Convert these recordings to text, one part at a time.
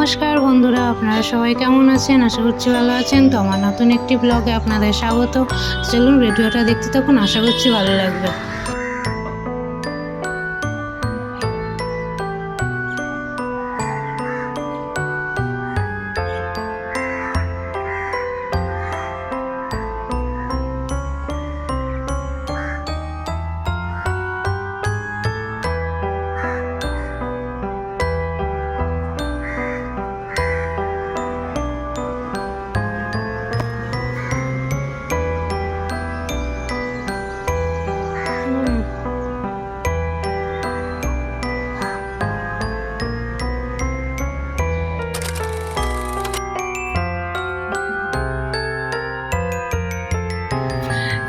নমস্কার বন্ধুরা, আপনারা সবাই কেমন আছেন? আশা করছি ভালো আছেন। তো আমার নতুন একটি ব্লগে আপনাদের স্বাগত। চলুন ভিডিওটা দেখতে থাকুন, আশা করছি ভালো লাগবে।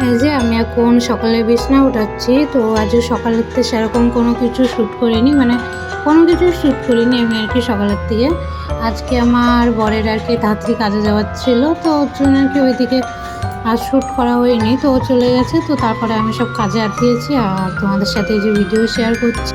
এই যে আমি এখন সকালে বিছনা উঠাচ্ছি। তো আজও সকালের থেকে সেরকম কোনো কিছু শ্যুট করিনি, কোনো কিছু শ্যুট করিনি আমি আর কি সকালের থেকে। আজকে আমার বরের আর কি তাড়াতাড়ি কাজে যাওয়ার ছিল, তো ওর জন্য আর কি ওইদিকে আর শ্যুট করা হয়নি। তো ও চলে গেছে, তো তারপরে আমি সব কাজে হাত দিয়েছি আর তোমাদের সাথে এই যে ভিডিও শেয়ার করছি।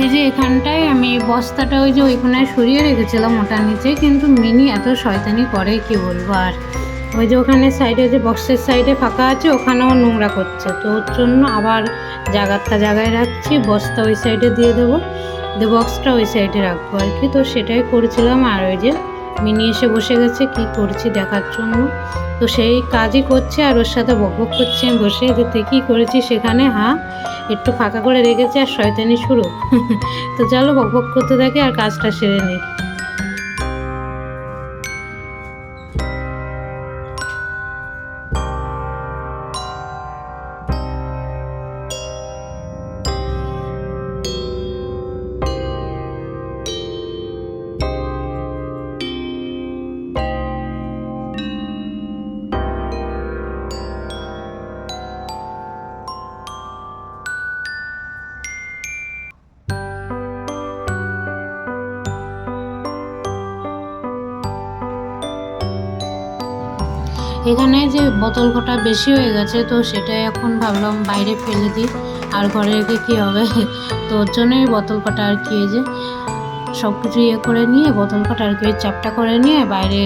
এই যে এখানটায় আমি বস্তাটা ওই যে ওইখানে সরিয়ে রেখেছিলাম ওটার নিচে, কিন্তু মিনি এত শয়তানি করে কি বলবো। আর ওই যে ওখানে সাইডে যে বক্সের সাইডে ফাঁকা আছে ওখানেও নোংরা করছে, তো ওর জন্য আবার জায়গায় রাখছি। বস্তা ওই সাইডে দিয়ে দেবো, বক্সটা ওই সাইডে রাখবো আর কি। তো সেটাই করেছিলাম। আর ওই যে মিনি এসে বসে গেছে কি করছি দেখার জন্য, তো সেই কাজই করছে আর ওর সাথে বকবক করছি আমি বসে, যে তুই কী করেছিস সেখানে। হ্যাঁ, একটু ফাঁকা করে রেখেছে আর শয়তানি শুরু। তো চলো বকবক করতে থাকে আর কাজটা সেরে নিই। এখানে যে বোতল কটা বেশি হয়ে গেছে, তো সেটাই এখন ভাবলাম বাইরে ফেলে দিই, আর ঘরে রেখে কী হবে। তো ওর জন্যই বোতল কটা আর কি, এই যে সব কিছু ইয়ে করে নিয়ে বোতল কটা আর কি ওই চাপটা করে নিয়ে বাইরে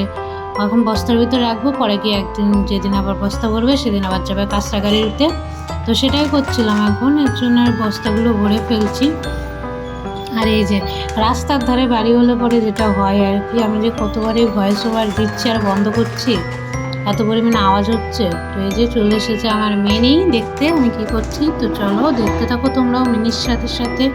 এখন বস্তার ভিতরে রাখবো। পরে গিয়ে একদিন যেদিন আবার বস্তা ভরবে সেদিন আবার যাবে কাঁচরা গাড়িতে। তো সেটাই করছিলাম এখন, এর জন্য আর বস্তাগুলো ভরে ফেলছি। আর এই যে রাস্তার ধারে বাড়ি হলে পরে যেটা হয় আর কি, আমি যে কতবারই ভয়েস ওভার দিচ্ছি আর বন্ধ করছি, এত পরিমাণে আওয়াজ হচ্ছে। তো এই যে চলে এসেছে আমার মিনি দেখতে আমি কি করছি। তো চলো দেখতে থাকো তোমরাও মিনির সাথে সাথে।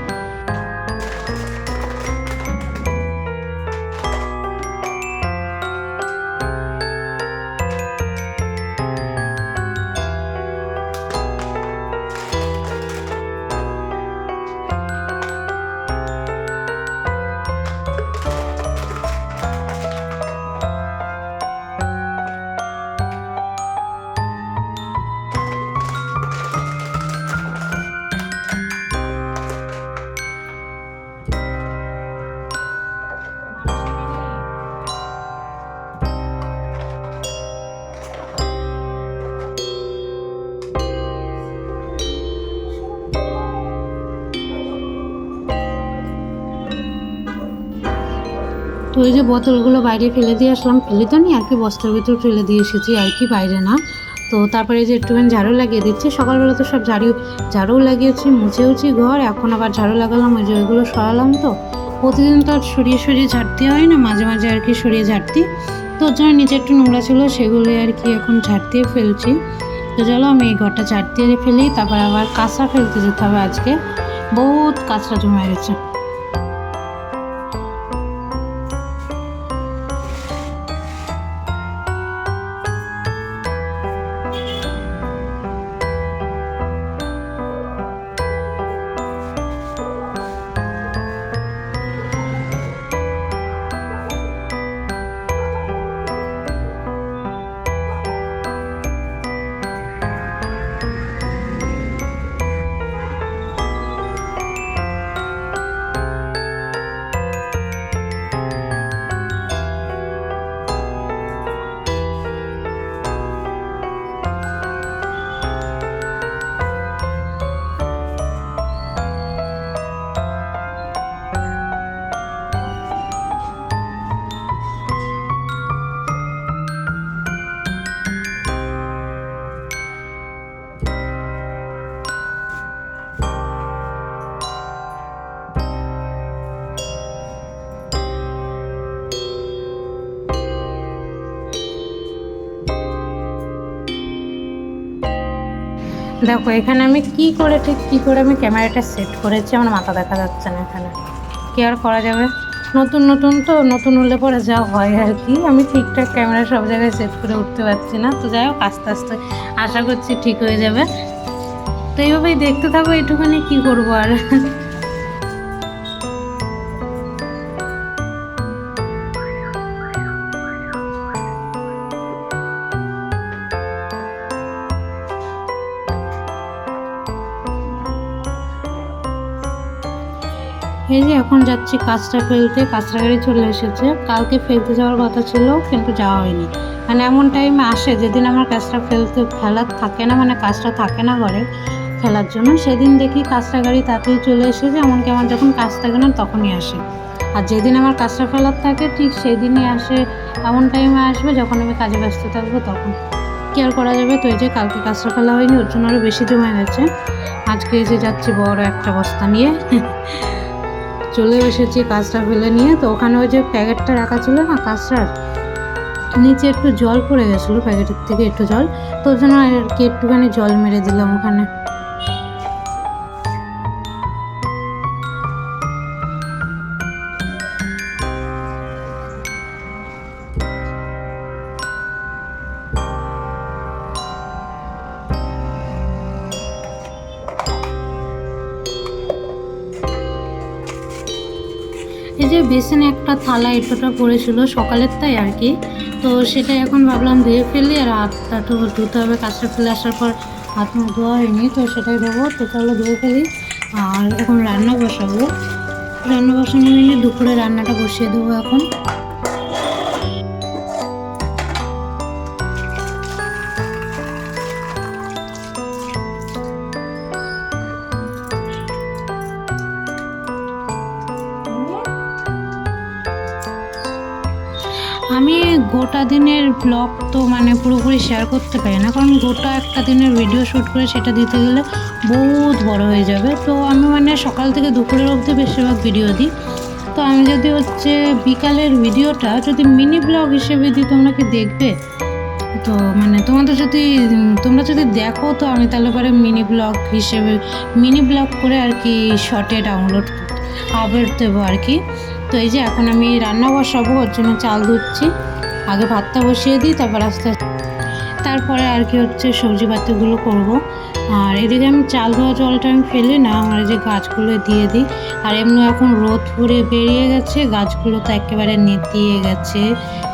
তো ওই যে বোতলগুলো বাইরে ফেলে দিয়ে আসলাম, ফেলে তো নি আর কি, বস্তার ভিতর ফেলে দিয়ে এসেছি আর কি, বাইরে না। তো তারপরে যে একটুখানি ঝাড়ু লাগিয়ে দিচ্ছি। সকালবেলা তো সব ঝাড়ু লাগিয়েছি, মুছেওছি ঘর, এখন আবার ঝাড়ু লাগালাম, ওই যে ওইগুলো সরালাম। তো প্রতিদিন তো আর সরিয়ে সরিয়ে ঝাড়তে হয় না, মাঝে মাঝে আর কি সরিয়ে ঝাড়তি। তো ওর জন্য নিচে একটু নোংরা ছিল, সেগুলো আর কি এখন ঝাড় দিয়ে ফেলছি। তো চলো আমি এই ঘরটা ঝাড় দিয়ে ফেলি, তারপর আবার কাঁচা ফেলতে যেতে হবে। আজকে বহুত কাঁচা জমে গেছে। দেখো এখানে আমি কী করে আমি ক্যামেরাটা সেট করেছি, আমার মাথা দেখা যাচ্ছে না এখানে। কি আর করা যাবে, নতুন তো নতুন হলে পরে যা হয় আর কি। আমি ঠিকঠাক ক্যামেরা সব জায়গায় সেট করে উঠতে পারছি না। তো যাই হোক, আস্তে আস্তে আশা করছি ঠিক হয়ে যাবে। তো এইভাবেই দেখতে থাকো, একটুখানি কী করবো আর। এই যে এখন যাচ্ছি কাঁচটা ফেলতে, কাঁচরা গাড়ি চলে এসেছে। কালকে ফেলতে যাওয়ার কথা ছিল, কিন্তু যাওয়া হয়নি। মানে এমন টাইমে আসে যেদিন আমার কাঁচটা ফেলার থাকে না, মানে কাঁচটা থাকে না ঘরে ফেলার জন্য, সেদিন দেখি কাঁচরা গাড়ি তাতেই চলে এসেছে। এমনকি আমার যখন কাজ থাকে না তখনই আসে। আর যেদিন আমার কাঁচটা ফেলার থাকে ঠিক সেদিনই আসে। এমন টাইমে আসবে যখন আমি কাজে ব্যস্ত থাকবো তখন। কি আর করা যাবে। তো এই যে কালকে কাঁচটা ফেলা হয়নি, ওর জন্য আরও বেশি জমে গেছে। আজকে এই যে যাচ্ছি বড় একটা বস্তা নিয়ে, চলে এসেছি কাঁচটা ফেলে নিয়ে। তো ওখানে ওই যে প্যাকেটটা রাখা ছিল না কাঁচটার, নিচে একটু জল পড়ে গেছিলো প্যাকেটের থেকে, একটু জল। তো ওই জন্য আর কি একটুখানি জল মেরে দিলাম ওখানে। এই যে বেসিনে একটা থালা এটোটা পড়েছিল সকালের, তাই আর কি। তো সেটা এখন ভাবলাম ধুয়ে ফেলি, আর হাতটা তো ধুতে হবে, কাজটা ফেলে আসার পর হাত মুখ ধোয়া হয়নি, তো সেটাই দেবো। তো তাহলে ধুয়ে ফেলি। আর এখন রান্না বসাবো, রান্না বসানো হয়নি, দুপুরে রান্নাটা বসিয়ে দেবো এখন। আমি গোটা দিনের ব্লগ তো মানে পুরোপুরি শেয়ার করতে পারি না, কারণ গোটা একটা দিনের ভিডিও শ্যুট করে সেটা দিতে গেলে বহুত বড় হয়ে যাবে। তো আমি মানে সকাল থেকে দুপুরের অবধি বেশিরভাগ ভিডিও দিই। তো আমি যদি হচ্ছে বিকালের ভিডিওটা যদি মিনি ব্লগ হিসেবে দিই, তোমরা কি দেখবে? তো মানে তোমরা যদি দেখো, তো আমি তাহলে পরে মিনি ব্লগ করে আর কি শর্টে আপলোড দেবো আর কি। তো এই যে এখন আমি রান্না বসাবো, ওর জন্য চাল ধুচ্ছি। আগে ভাতটা বসিয়ে দিই, তারপরে আর কি হচ্ছে সবজিপাতিগুলো করব। আর এদিকে আমি চাল ধোয়া জলটা আমি ফেলি না, আমার এই যে গাছগুলো দিয়ে দিই। আর এমনি এখন রোদ পুড়ে বেরিয়ে গেছে, গাছগুলো তো একেবারে নেতিয়ে গেছে।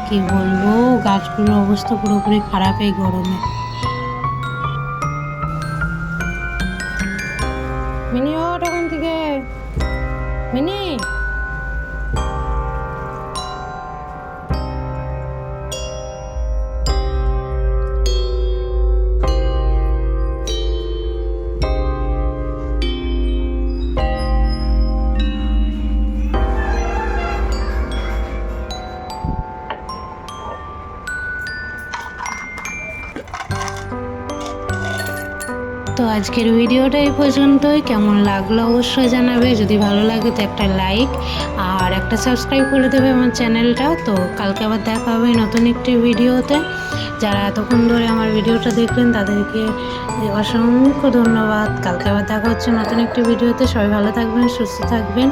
কি বলবো, গাছগুলোর অবস্থা পুরোপুরি খারাপ এই গরমে। মিনি ওঠ ওখান থেকে, মিনি। তো আজকের ভিডিওটা এই পর্যন্তই। কেমন লাগলো অবশ্যই জানাবে, যদি ভালো লাগে তো একটা লাইক আর একটা সাবস্ক্রাইব করে দেবে আমার চ্যানেলটা। তো কালকে আবার দেখা হবে নতুন একটি ভিডিওতে। যারা এতক্ষণ ধরে আমার ভিডিওটা দেখলেন তাদেরকে অসংখ্য ধন্যবাদ। কালকে আবার দেখা হচ্ছে নতুন একটি ভিডিওতে। সবাই ভালো থাকবেন, সুস্থ থাকবেন।